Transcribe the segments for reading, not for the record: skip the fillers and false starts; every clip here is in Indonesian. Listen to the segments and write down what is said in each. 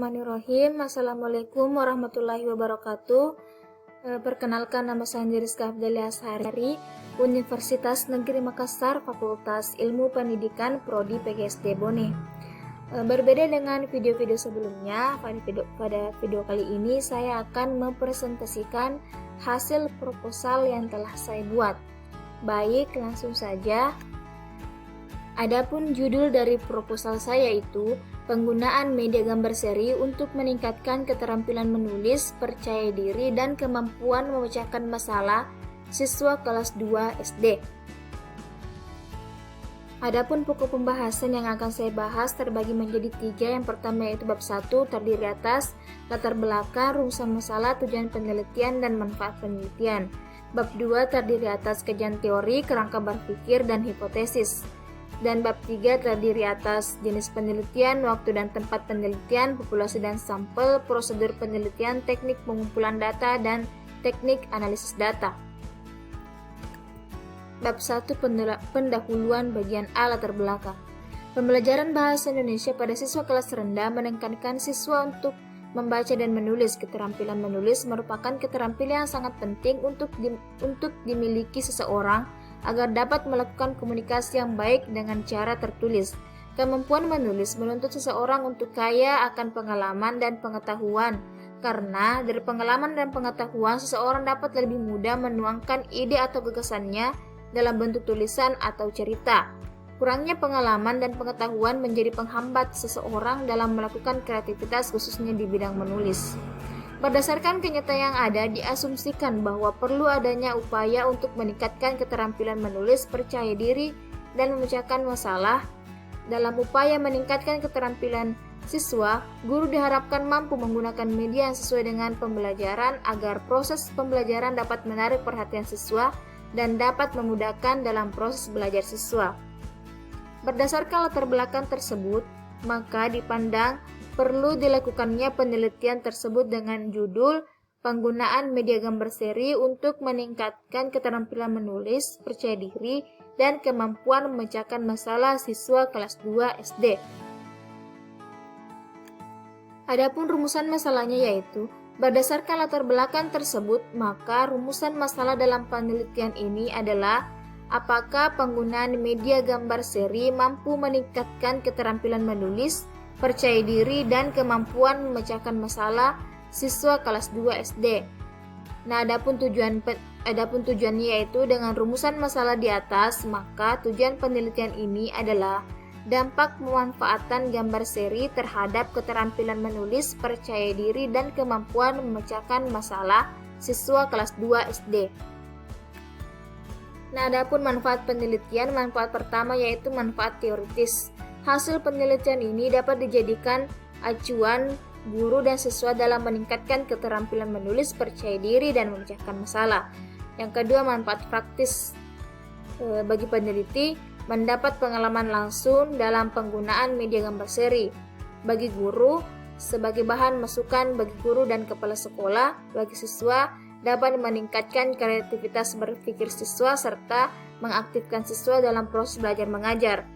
Bismillahirrahmanirrahim. Assalamualaikum warahmatullahi wabarakatuh. Perkenalkan, nama saya Rizka Afdalia Ashari, Universitas Negeri Makassar, Fakultas Ilmu Pendidikan, Prodi PGSD Bone. Berbeda dengan video-video sebelumnya, pada video kali ini saya akan mempresentasikan hasil proposal yang telah saya buat. Baik, langsung saja. Adapun judul dari proposal saya itu penggunaan media gambar seri untuk meningkatkan keterampilan menulis, percaya diri, dan kemampuan memecahkan masalah siswa kelas 2 SD. Adapun pokok pembahasan yang akan saya bahas terbagi menjadi 3. Yang pertama yaitu bab 1 terdiri atas latar belakang, rumusan masalah, tujuan penelitian, dan manfaat penelitian. Bab 2 terdiri atas kajian teori, kerangka berpikir, dan hipotesis. Dan bab 3 terdiri atas jenis penelitian, waktu dan tempat penelitian, populasi dan sampel, prosedur penelitian, teknik pengumpulan data, dan teknik analisis data. Bab 1 pendahuluan bagian A, latar belakang. Pembelajaran bahasa Indonesia pada siswa kelas rendah menekankan siswa untuk membaca dan menulis. Keterampilan menulis merupakan keterampilan yang sangat penting untuk dimiliki seseorang agar dapat melakukan komunikasi yang baik dengan cara tertulis. Kemampuan menulis menuntut seseorang untuk kaya akan pengalaman dan pengetahuan, karena dari pengalaman dan pengetahuan seseorang dapat lebih mudah menuangkan ide atau gagasannya dalam bentuk tulisan atau cerita. Kurangnya pengalaman dan pengetahuan menjadi penghambat seseorang dalam melakukan kreativitas, khususnya di bidang menulis. Berdasarkan kenyataan yang ada, diasumsikan bahwa perlu adanya upaya untuk meningkatkan keterampilan menulis, percaya diri, dan memecahkan masalah. Dalam upaya meningkatkan keterampilan siswa, guru diharapkan mampu menggunakan media yang sesuai dengan pembelajaran agar proses pembelajaran dapat menarik perhatian siswa dan dapat memudahkan dalam proses belajar siswa. Berdasarkan latar belakang tersebut, maka dipandang perlu dilakukannya penelitian tersebut dengan judul penggunaan media gambar seri untuk meningkatkan keterampilan menulis, percaya diri, dan kemampuan memecahkan masalah siswa kelas 2 SD. Adapun rumusan masalahnya yaitu, berdasarkan latar belakang tersebut, maka rumusan masalah dalam penelitian ini adalah apakah penggunaan media gambar seri mampu meningkatkan keterampilan menulis, percaya diri, dan kemampuan memecahkan masalah siswa kelas 2 SD. Nah, adapun tujuannya yaitu dengan rumusan masalah di atas, maka tujuan penelitian ini adalah dampak pemanfaatan gambar seri terhadap keterampilan menulis, percaya diri, dan kemampuan memecahkan masalah siswa kelas 2 SD. Nah, adapun manfaat penelitian, manfaat pertama yaitu manfaat teoritis. Hasil penelitian ini dapat dijadikan acuan guru dan siswa dalam meningkatkan keterampilan menulis, percaya diri, dan memecahkan masalah. Yang kedua, manfaat praktis. Bagi peneliti, mendapat pengalaman langsung dalam penggunaan media gambar seri. Bagi guru, sebagai bahan masukan bagi guru dan kepala sekolah. Bagi siswa, dapat meningkatkan kreativitas berpikir siswa serta mengaktifkan siswa dalam proses belajar mengajar.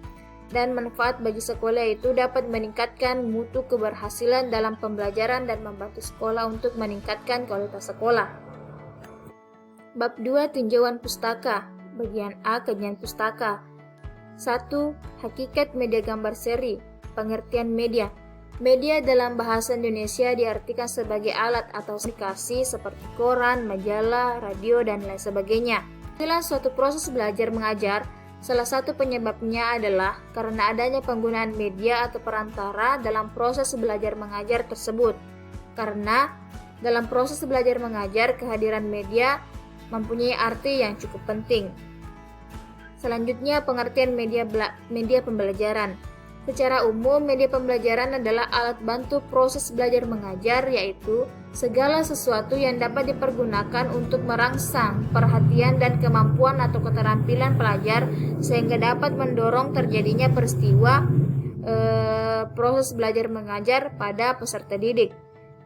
Dan manfaat bagi sekolah itu dapat meningkatkan mutu keberhasilan dalam pembelajaran dan membantu sekolah untuk meningkatkan kualitas sekolah. Bab 2 tinjauan pustaka. Bagian A, kajian pustaka. 1. Hakikat media gambar seri. Pengertian media. Media dalam bahasa Indonesia diartikan sebagai alat atau komunikasi seperti koran, majalah, radio, dan lain sebagainya. Dalam suatu proses belajar mengajar, salah satu penyebabnya adalah karena adanya penggunaan media atau perantara dalam proses belajar mengajar tersebut. Karena dalam proses belajar mengajar, kehadiran media mempunyai arti yang cukup penting. Selanjutnya, pengertian media pembelajaran. Secara umum, media pembelajaran adalah alat bantu proses belajar mengajar, yaitu segala sesuatu yang dapat dipergunakan untuk merangsang perhatian dan kemampuan atau keterampilan pelajar sehingga dapat mendorong terjadinya peristiwa proses belajar mengajar pada peserta didik.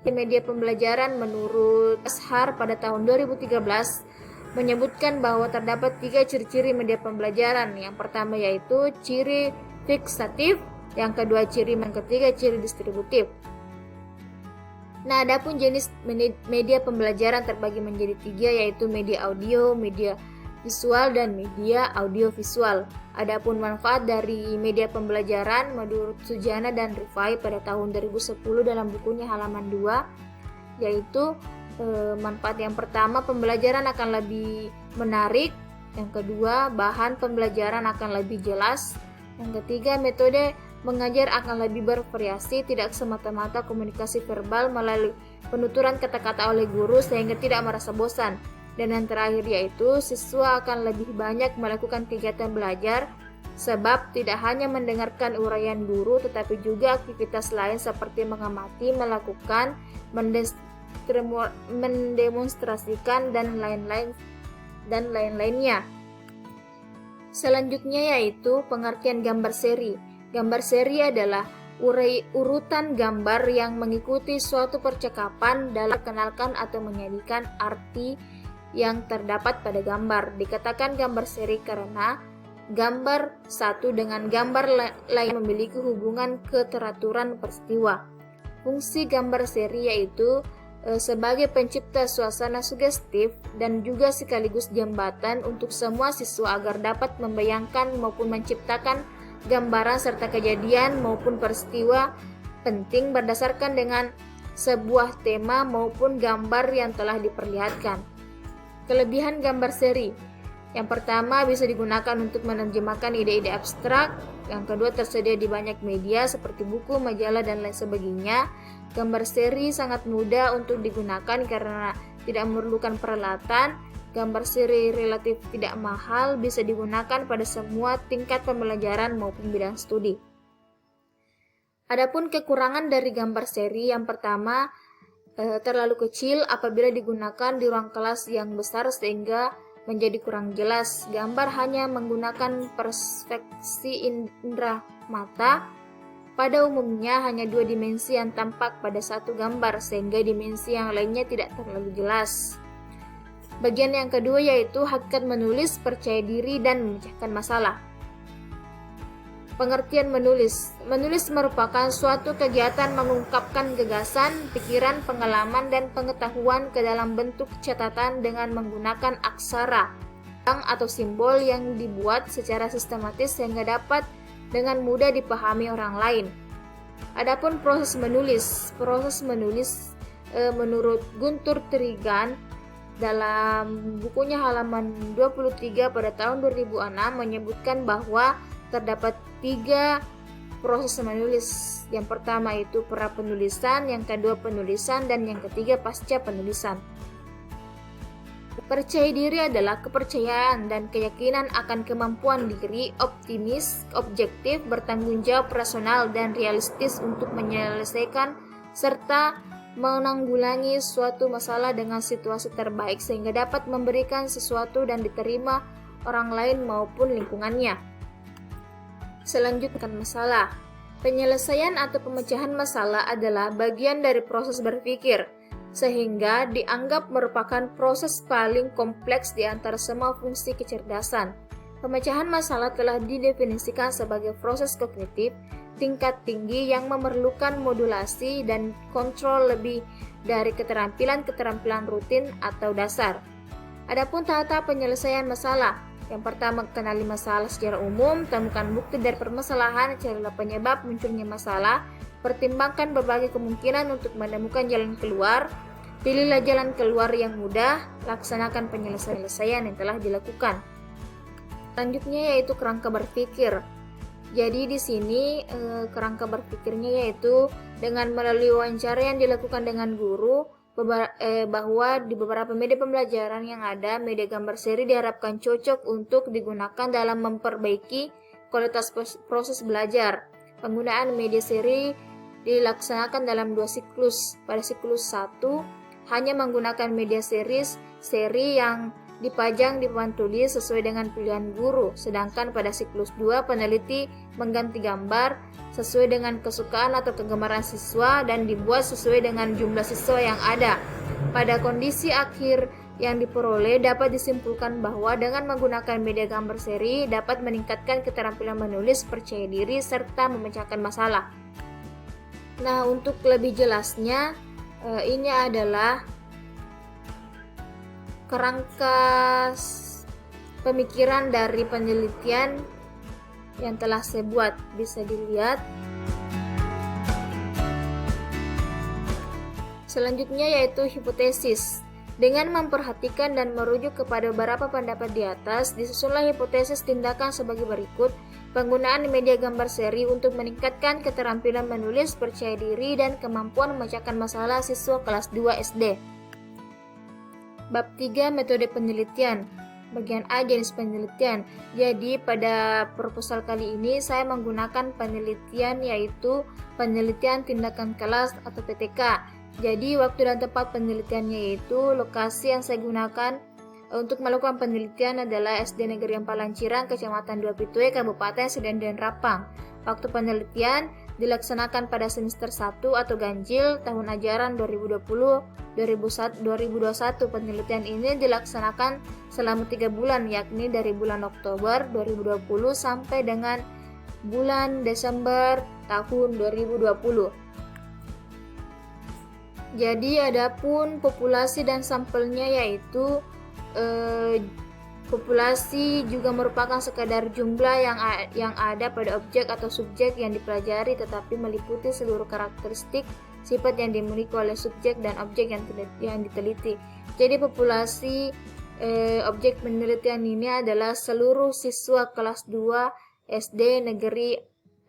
Media pembelajaran menurut Ashar pada tahun 2013 menyebutkan bahwa terdapat 3 ciri-ciri media pembelajaran. Yang pertama yaitu ciri fiksatif, yang kedua ciri, yang ketiga ciri distributif. Nah, adapun jenis media pembelajaran terbagi menjadi 3, yaitu media audio, media visual, dan media audiovisual. Adapun manfaat dari media pembelajaran menurut Sujana dan Rifai pada tahun 2010 dalam bukunya halaman 2, yaitu manfaat yang pertama, pembelajaran akan lebih menarik. Yang kedua, bahan pembelajaran akan lebih jelas. Yang ketiga, metode mengajar akan lebih bervariasi, tidak semata-mata komunikasi verbal melalui penuturan kata-kata oleh guru sehingga tidak merasa bosan. Dan yang terakhir yaitu siswa akan lebih banyak melakukan kegiatan belajar sebab tidak hanya mendengarkan uraian guru tetapi juga aktivitas lain seperti mengamati, melakukan, mendemonstrasikan dan lain-lainnya. Selanjutnya yaitu pengertian gambar seri. Gambar seri adalah urutan gambar yang mengikuti suatu percakapan dalam mengenalkan atau menyajikan arti yang terdapat pada gambar. Dikatakan gambar seri karena gambar satu dengan gambar lain memiliki hubungan keteraturan peristiwa. Fungsi gambar seri yaitu sebagai pencipta suasana sugestif dan juga sekaligus jembatan untuk semua siswa agar dapat membayangkan maupun menciptakan gambaran serta kejadian maupun peristiwa penting berdasarkan dengan sebuah tema maupun gambar yang telah diperlihatkan. Kelebihan gambar seri. Yang pertama, bisa digunakan untuk menerjemahkan ide-ide abstrak. Yang kedua, tersedia di banyak media seperti buku, majalah, dan lain sebagainya. Gambar seri sangat mudah untuk digunakan karena tidak memerlukan peralatan. Gambar seri relatif tidak mahal, bisa digunakan pada semua tingkat pembelajaran maupun bidang studi. Adapun kekurangan dari gambar seri, yang pertama, terlalu kecil apabila digunakan di ruang kelas yang besar sehingga menjadi kurang jelas. Gambar hanya menggunakan perspektif indera mata. Pada umumnya hanya 2 dimensi yang tampak pada satu gambar sehingga dimensi yang lainnya tidak terlalu jelas. Bagian yang kedua yaitu hakikat menulis, percaya diri, dan memecahkan masalah. Pengertian menulis. Menulis merupakan suatu kegiatan mengungkapkan gagasan, pikiran, pengalaman, dan pengetahuan ke dalam bentuk catatan dengan menggunakan aksara atau simbol yang dibuat secara sistematis sehingga dapat dengan mudah dipahami orang lain. Adapun proses menulis. Proses menulis menurut Guntur Trigan dalam bukunya halaman 23 pada tahun 2006 menyebutkan bahwa terdapat 3 proses menulis. Yang pertama itu pra penulisan, yang kedua penulisan, dan yang ketiga pasca penulisan. Percaya diri adalah kepercayaan dan keyakinan akan kemampuan diri, optimis, objektif, bertanggung jawab, rasional, dan realistis untuk menyelesaikan serta menanggulangi suatu masalah dengan situasi terbaik sehingga dapat memberikan sesuatu dan diterima orang lain maupun lingkungannya. Selanjutnya masalah. Penyelesaian atau pemecahan masalah adalah bagian dari proses berpikir, sehingga dianggap merupakan proses paling kompleks di antara semua fungsi kecerdasan. Pemecahan masalah telah didefinisikan sebagai proses kognitif tingkat tinggi yang memerlukan modulasi dan kontrol lebih dari keterampilan-keterampilan rutin atau dasar. Adapun tahap penyelesaian masalah. Yang pertama, kenali masalah secara umum, temukan bukti dari permasalahan, carilah penyebab munculnya masalah, pertimbangkan berbagai kemungkinan untuk menemukan jalan keluar, pilihlah jalan keluar yang mudah, laksanakan penyelesaian yang telah dilakukan. Selanjutnya yaitu kerangka berpikir. Jadi di sini kerangka berpikirnya yaitu dengan melalui wawancara yang dilakukan dengan guru bahwa di beberapa media pembelajaran yang ada, media gambar seri diharapkan cocok untuk digunakan dalam memperbaiki kualitas proses belajar. Penggunaan media seri dilaksanakan dalam 2 siklus. Pada siklus 1 hanya menggunakan media seri yang dipajang di papan tulis sesuai dengan pilihan guru, sedangkan pada siklus 2 peneliti mengganti gambar sesuai dengan kesukaan atau kegemaran siswa dan dibuat sesuai dengan jumlah siswa yang ada. Pada kondisi akhir yang diperoleh dapat disimpulkan bahwa dengan menggunakan media gambar seri dapat meningkatkan keterampilan menulis, percaya diri, serta memecahkan masalah. Nah, untuk lebih jelasnya Ini adalah kerangka pemikiran dari penelitian yang telah saya buat. Bisa dilihat. Selanjutnya yaitu hipotesis. Dengan memperhatikan dan merujuk kepada beberapa pendapat di atas, disusunlah hipotesis tindakan sebagai berikut. Penggunaan media gambar seri untuk meningkatkan keterampilan menulis, percaya diri, dan kemampuan memecahkan masalah siswa kelas 2 SD. Bab 3 metode penelitian. Bagian A, jenis penelitian. Jadi pada proposal kali ini saya menggunakan penelitian yaitu penelitian tindakan kelas atau PTK. Jadi waktu dan tempat penelitiannya yaitu lokasi yang saya gunakan untuk melakukan penelitian adalah SD Negeri Empalan Cirang, Kecamatan Dua Pitue, Kabupaten Sedendeng Rapang. Waktu penelitian dilaksanakan pada semester 1 atau ganjil tahun ajaran 2020-2021. Penelitian ini dilaksanakan selama 3 bulan, yakni dari bulan Oktober 2020 sampai dengan bulan Desember tahun 2020. Jadi adapun populasi dan sampelnya yaitu populasi juga merupakan sekadar jumlah yang ada pada objek atau subjek yang dipelajari, tetapi meliputi seluruh karakteristik sifat yang dimiliki oleh subjek dan objek yang diteliti. Jadi populasi objek penelitian ini adalah seluruh siswa kelas 2 SD Negeri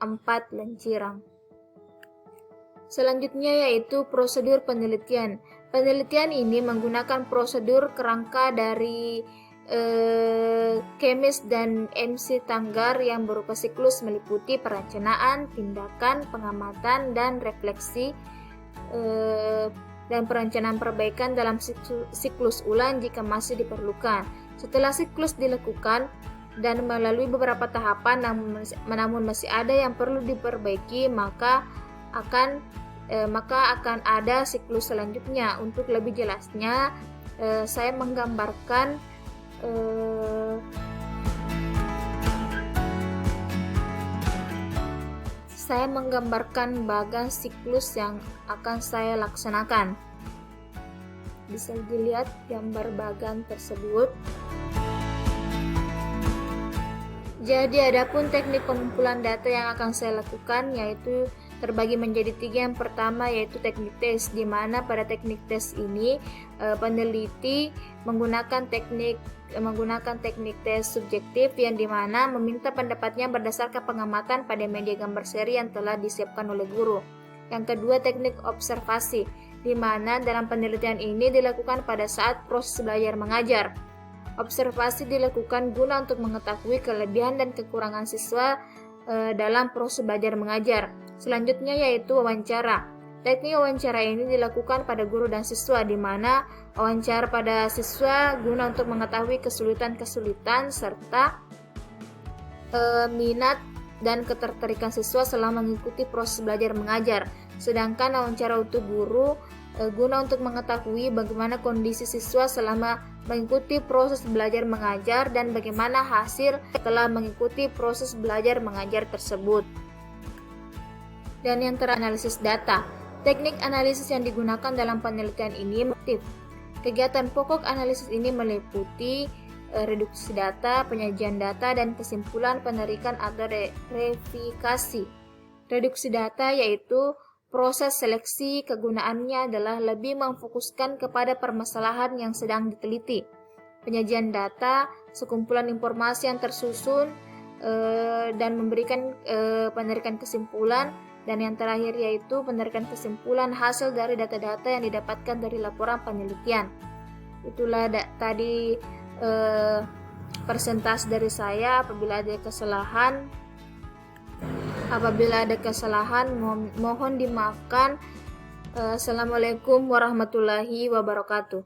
4 Lencirang. Selanjutnya yaitu prosedur penelitian. Penelitian ini menggunakan prosedur kerangka dari Kemis dan MC Tanggar yang berupa siklus meliputi perencanaan, tindakan, pengamatan, dan refleksi dan perencanaan perbaikan dalam siklus ulang jika masih diperlukan. Setelah siklus dilakukan dan melalui beberapa tahapan namun masih ada yang perlu diperbaiki, maka akan ada siklus selanjutnya. Untuk lebih jelasnya saya menggambarkan bagan siklus yang akan saya laksanakan. Bisa dilihat gambar bagan tersebut. Jadi adapun teknik pengumpulan data yang akan saya lakukan yaitu terbagi menjadi 3. Yang pertama yaitu teknik tes, di mana pada teknik tes ini peneliti menggunakan teknik tes subjektif yang dimana meminta pendapatnya berdasarkan pengamatan pada media gambar seri yang telah disiapkan oleh guru. Yang kedua teknik observasi, di mana dalam penelitian ini dilakukan pada saat proses belajar mengajar. Observasi dilakukan guna untuk mengetahui kelebihan dan kekurangan siswa dalam proses belajar mengajar. Selanjutnya yaitu wawancara. Teknik wawancara ini dilakukan pada guru dan siswa, di mana wawancara pada siswa guna untuk mengetahui kesulitan-kesulitan serta minat dan ketertarikan siswa selama mengikuti proses belajar mengajar. Sedangkan wawancara untuk guru guna untuk mengetahui bagaimana kondisi siswa selama mengikuti proses belajar mengajar dan bagaimana hasil setelah mengikuti proses belajar mengajar tersebut. Dan yang terakhir, analisis data. Teknik analisis yang digunakan dalam penelitian ini motif. Kegiatan pokok analisis ini meliputi reduksi data, penyajian data, dan kesimpulan, penarikan atau verifikasi. Reduksi data yaitu proses seleksi. Kegunaannya adalah lebih memfokuskan kepada permasalahan yang sedang diteliti. Penyajian data, sekumpulan informasi yang tersusun dan memberikan penarikan kesimpulan. Dan yang terakhir yaitu penarikan kesimpulan hasil dari data-data yang didapatkan dari laporan penelitian. Itulah tadi persentase dari saya. Apabila ada kesalahan mohon dimaafkan. Assalamualaikum warahmatullahi wabarakatuh.